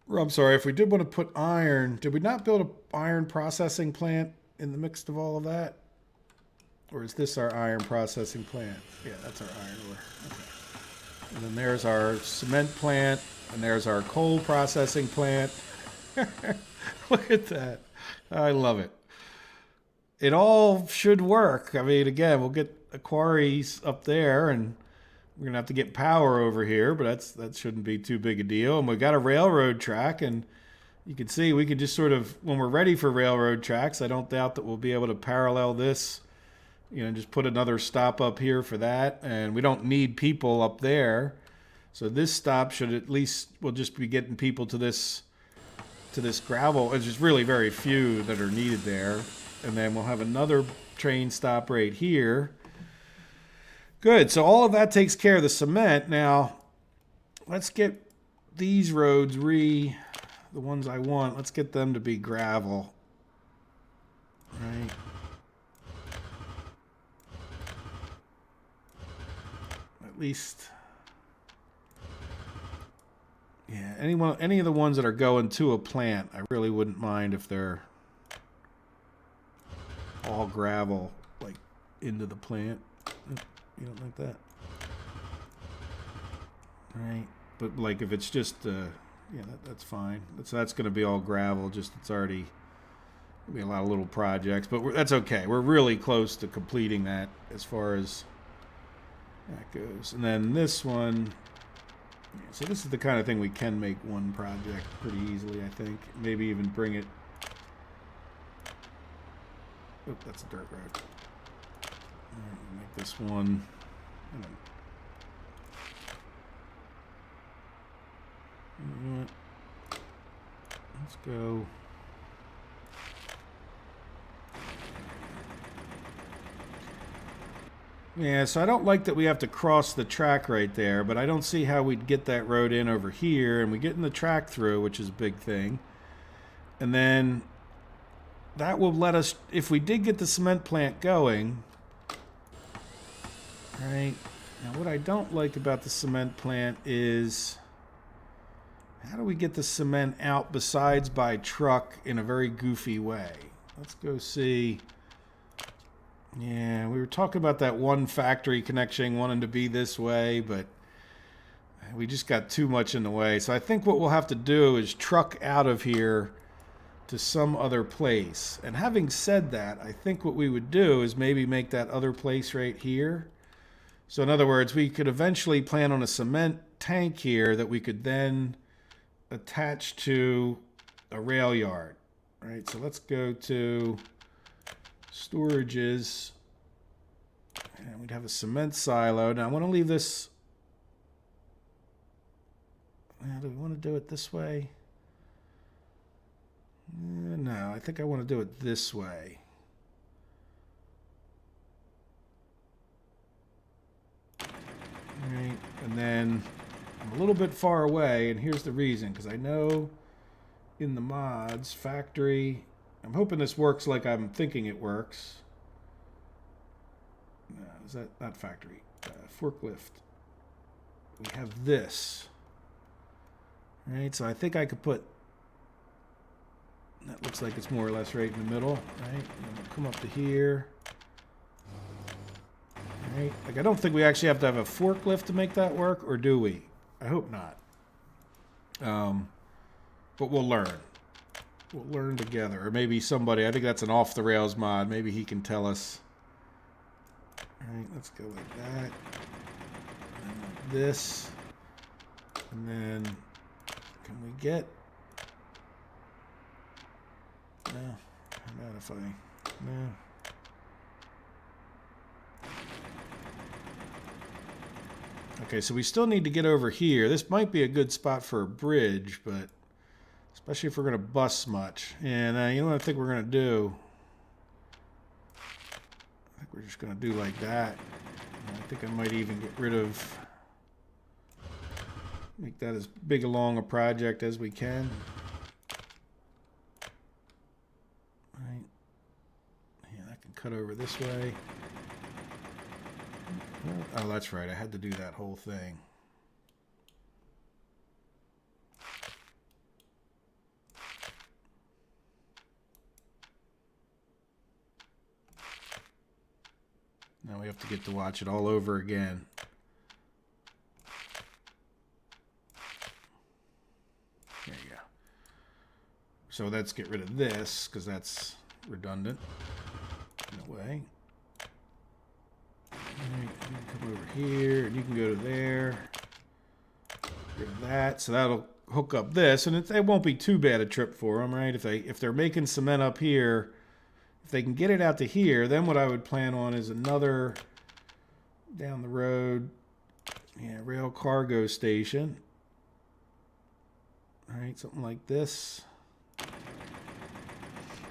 or I'm sorry, if we did want to put iron, did we not build an iron processing plant in the mix of all of that? Or is this our iron processing plant? Yeah, that's our iron ore. Okay. And then there's our cement plant, and there's our coal processing plant. Look at that. I love it. It all should work. I mean, again, we'll get the quarries up there, and we're going to have to get power over here, but that shouldn't be too big a deal. And we've got a railroad track, and you can see we can just sort of, when we're ready for railroad tracks, I don't doubt that we'll be able to parallel this, you know, just put another stop up here for that, and we don't need people up there. So this stop should at least, we'll just be getting people to this gravel. There's just really very few that are needed there. And then we'll have another train stop right here. Good. So all of that takes care of the cement. Now, let's get these roads the ones I want, let's get them to be gravel. Right. At least, yeah, any of the ones that are going to a plant, I really wouldn't mind if they're all gravel, like into the plant. You don't like that? Right. But like if it's just, yeah, that's fine. So that's going to be all gravel, just it's already going to be a lot of little projects. But that's okay. We're really close to completing that as far as that goes. And then this one, yeah, so this is the kind of thing we can make one project pretty easily, I think. Maybe even bring it. Oh, that's a dirt road. All right, we'll make this one. Let's go. Yeah, so I don't like that we have to cross the track right there, but I don't see how we'd get that road in over here, and we get in the track through, which is a big thing. And then that will let us, if we did get the cement plant going, right? Now, what I don't like about the cement plant is, how do we get the cement out besides by truck in a very goofy way? Let's go see. Yeah, we were talking about that one factory connection wanting to be this way, but we just got too much in the way. So I think what we'll have to do is truck out of here to some other place. And having said that, I think what we would do is maybe make that other place right here. So in other words, we could eventually plan on a cement tank here that we could then attach to a rail yard, right? So let's go to storages, and we'd have a cement silo. Now I want to leave this, do we want to do it this way? No, I think I want to do it this way. All right, and then I'm a little bit far away, and here's the reason, because I know in the mods, factory, I'm hoping this works like I'm thinking it works. No, is that not factory? Forklift. We have this. All right, so I think I could put, that looks like it's more or less right in the middle, right? And we'll come up to here. All right, like I don't think we actually have to have a forklift to make that work, or do we? I hope not. But we'll learn. We'll learn together. Or maybe somebody, I think that's an off the rails mod. Maybe he can tell us. All right, let's go like that. And like this. And then, can we get, bad if I... No. Okay, so we still need to get over here. This might be a good spot for a bridge, but especially if we're going to bust much. And you know what I think we're going to do? I think we're just going to do like that. And I think I might even get rid of... Make that as big along a project as we can. Right. Yeah, I can cut over this way. Oh, that's right. I had to do that whole thing. Now we have to get to watch it all over again. There you go. So let's get rid of this, because that's redundant in a way. Right, you can come over here, and you can go to there. Get rid of that. So that'll hook up this, and it won't be too bad a trip for them, right? If they're making cement up here, if they can get it out to here, then what I would plan on is another down the road, yeah, rail cargo station. All right, something like this.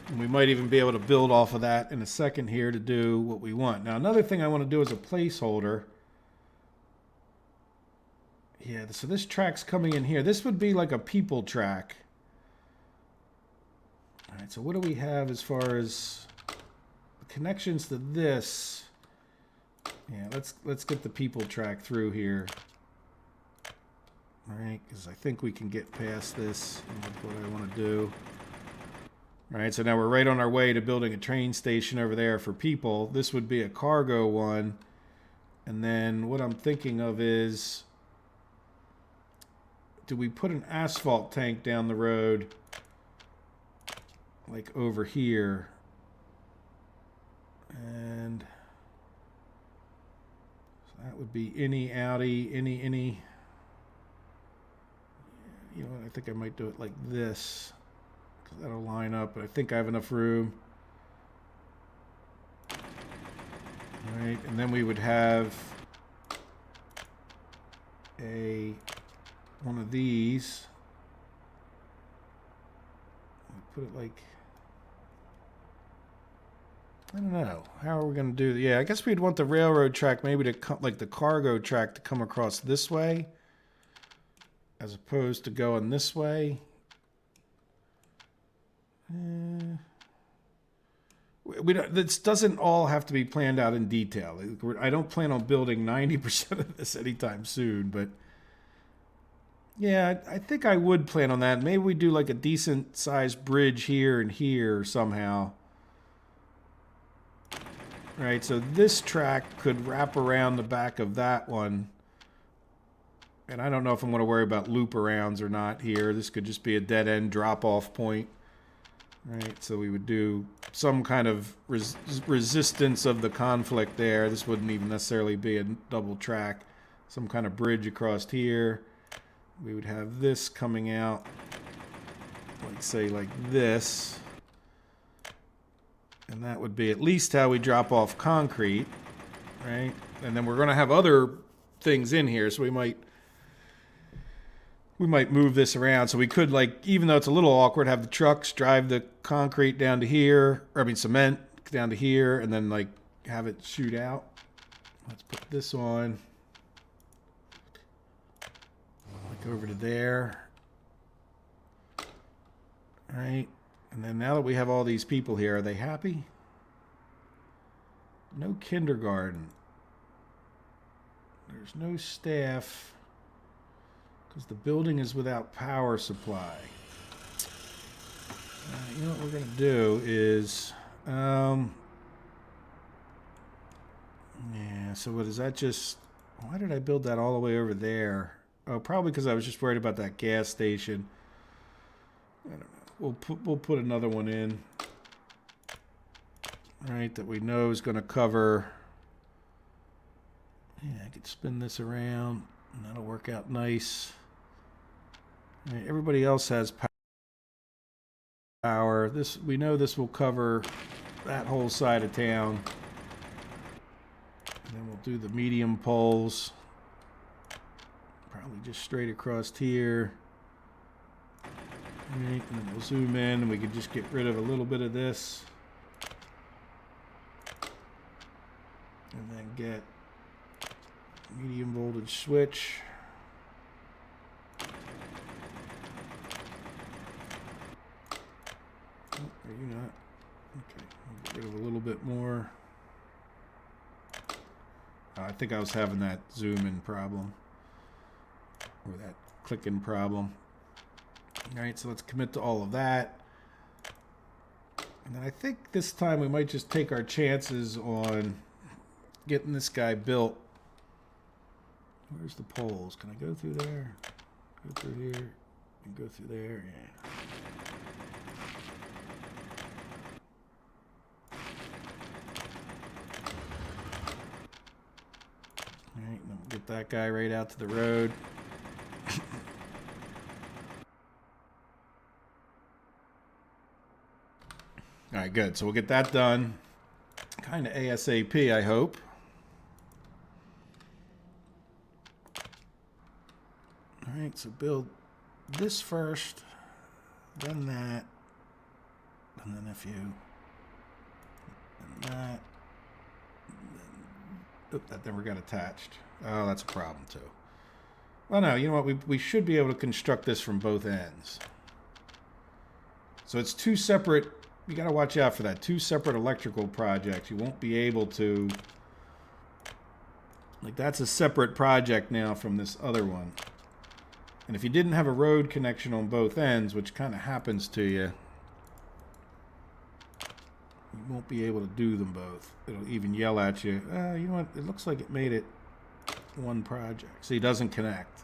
And we might even be able to build off of that in a second here to do what we want. Now, another thing I want to do as a placeholder. Yeah, so this track's coming in here. This would be like a people track. All right, so what do we have as far as connections to this? Yeah, let's get the people track through here. All right, because I think we can get past this. And that's what I want to do. All right, so now we're right on our way to building a train station over there for people. This would be a cargo one. And then what I'm thinking of is, do we put an asphalt tank down the road, like over here? And so that would be any, outie, any. You know what, I think I might do it like this. That'll line up, but I think I have enough room. All right, and then we would have one of these. Put it like, I don't know. How are we going to do that? Yeah, I guess we'd want the railroad track maybe to come, like the cargo track to come across this way, as opposed to going this way. This doesn't all have to be planned out in detail. I don't plan on building 90% of this anytime soon, but yeah, I think I would plan on that. Maybe we do like a decent sized bridge here and here somehow. Right, so this track could wrap around the back of that one. And I don't know if I'm going to worry about loop arounds or not here. This could just be a dead end drop off point. Right, so we would do some kind of resistance of the conflict there. This wouldn't even necessarily be a double track. Some kind of bridge across here. We would have this coming out, let's say like this. And that would be at least how we drop off concrete, right? And then we're going to have other things in here, so we might move this around. So we could, like, even though it's a little awkward, have the trucks drive the concrete down to here, or I mean cement down to here, and then like have it shoot out. Let's put this on. Like over to there. All right. And then now that we have all these people here, are they happy? No kindergarten. There's no staff. Because the building is without power supply. You know what we're going to do is... yeah, so what is that just... Why did I build that all the way over there? Oh, probably because I was just worried about that gas station. I don't know. We'll put another one in. Right, that we know is going to cover... Yeah, I could spin this around. And that'll work out nice. Right, everybody else has power. car. This, we know this will cover that whole side of town. And then we'll do the medium poles. Probably just straight across here. Right, and then we'll zoom in and we can just get rid of a little bit of this. And then get medium voltage switch. Oh, are you not? Okay, I'll get rid of a little bit more. I think I was having that zoom in problem. Or that clicking problem. Alright, so let's commit to all of that. And then I think this time we might just take our chances on getting this guy built. Where's the poles? Can I go through there? Go through here and go through there? Yeah. Alright, then we'll get that guy right out to the road. Alright, good. So we'll get that done. Kind of ASAP, I hope. Alright, so build this first, then that, and then a few, and that, and then, that never got attached. Oh, that's a problem too. Well, no, you know what? We should be able to construct this from both ends. So it's two separate, you got to watch out for that, two separate electrical projects. You won't be able to, like that's a separate project now from this other one. And if you didn't have a road connection on both ends, which kind of happens to you, you won't be able to do them both. It'll even yell at you. You know what? It looks like it made it one project. So it doesn't connect.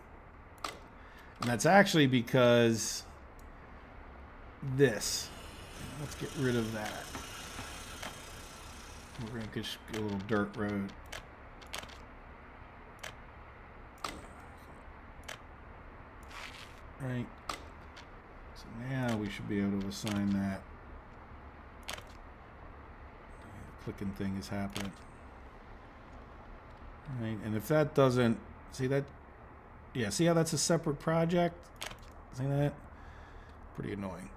And that's actually because this. Let's get rid of that. We're going to just get a little dirt road. Right. So now we should be able to assign that. The clicking thing is happening. Right. And if that doesn't, see that? Yeah, see how that's a separate project? See that? Pretty annoying.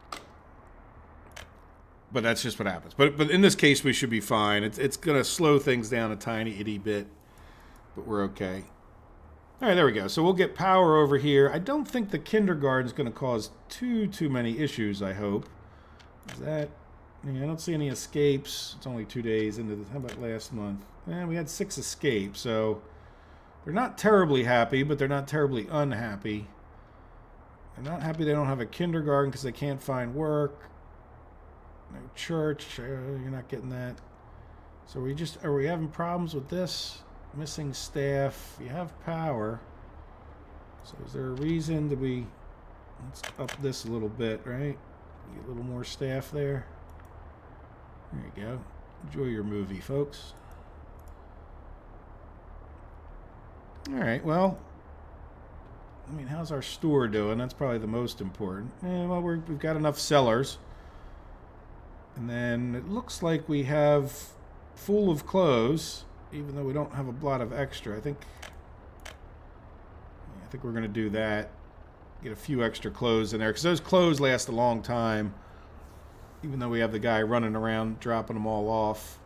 But that's just what happens. But in this case, we should be fine. It's going to slow things down a tiny itty bit, but we're okay. All right, there we go. So we'll get power over here. I don't think the kindergarten's going to cause too many issues, I hope. Is that... Yeah, I don't see any escapes. It's only 2 days into this. How about last month? We had 6 escapes, so... They're not terribly happy, but they're not terribly unhappy. They're not happy they don't have a kindergarten because they can't find work. No church. You're not getting that. So are we having problems with this? Missing staff. You have power. So is there a reason that let's up this a little bit, right? Get a little more staff there. There you go. Enjoy your movie, folks. Alright, well, I mean, how's our store doing? That's probably the most important. Well, we've got enough sellers. And then it looks like we have full of clothes. Even though we don't have a lot of extra, I think we're going to do that. Get a few extra clothes in there. Because those clothes last a long time. Even though we have the guy running around dropping them all off.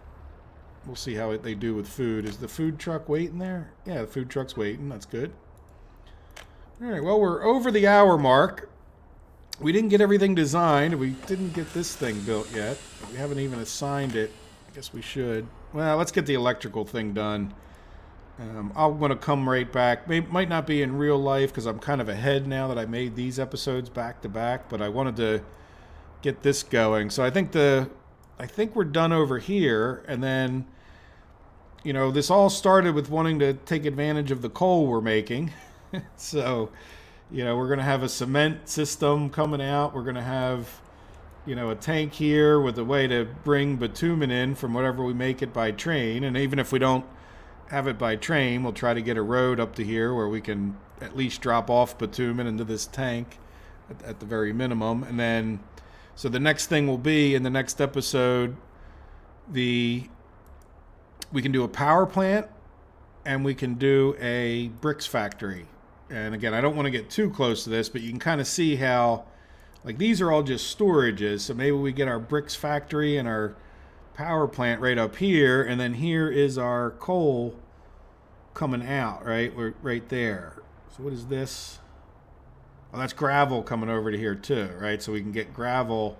We'll see how they do with food. Is the food truck waiting there? Yeah, the food truck's waiting. That's good. Alright, well, we're over the hour mark. We didn't get everything designed. We didn't get this thing built yet. We haven't even assigned it. I guess we should. Well, let's get the electrical thing done. I'm going to come right back. Might not be in real life because I'm kind of ahead now that I made these episodes back to back, but I wanted to get this going. So I think we're done over here, and then, you know, this all started with wanting to take advantage of the coal we're making. So, you know, we're going to have a cement system coming out. We're going to have, you know, a tank here with a way to bring bitumen in from whatever we make it by train. And even if we don't have it by train, we'll try to get a road up to here where we can at least drop off bitumen into this tank at the very minimum. And then So the next thing will be in the next episode, we can do a power plant and we can do a bricks factory. And again, I don't want to get too close to this, but you can kind of see how, like, these are all just storages. So maybe we get our bricks factory and our power plant right up here, and then here is our coal coming out, right? We're right there. So what is this? Oh, that's gravel coming over to here too, right? So we can get gravel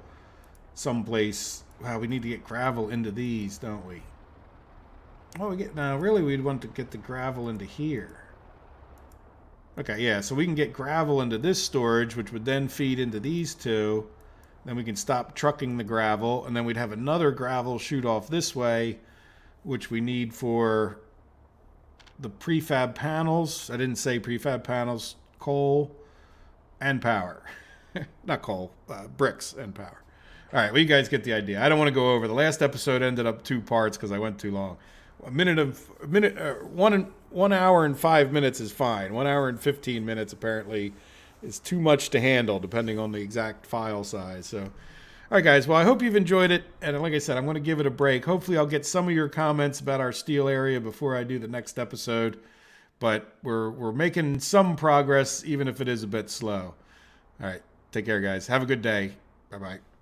someplace. Wow, we need to get gravel into these, don't we? Oh, we get now. Really, we'd want to get the gravel into here. Okay, yeah. So we can get gravel into this storage, which would then feed into these two. Then we can stop trucking the gravel, and then we'd have another gravel shoot off this way, which we need for the prefab panels. I didn't say prefab panels, coal and power. Not coal, bricks and power. All right, well, you guys get the idea. I don't want to go over. The last episode ended up 2 parts because I went too long. 1 hour and 5 minutes is fine. 1 hour and 15 minutes apparently is too much to handle, depending on the exact file size. So, all right, guys. Well, I hope you've enjoyed it. And like I said, I'm going to give it a break. Hopefully, I'll get some of your comments about our steel area before I do the next episode. But we're making some progress, even if it is a bit slow. All right. Take care, guys. Have a good day. Bye-bye.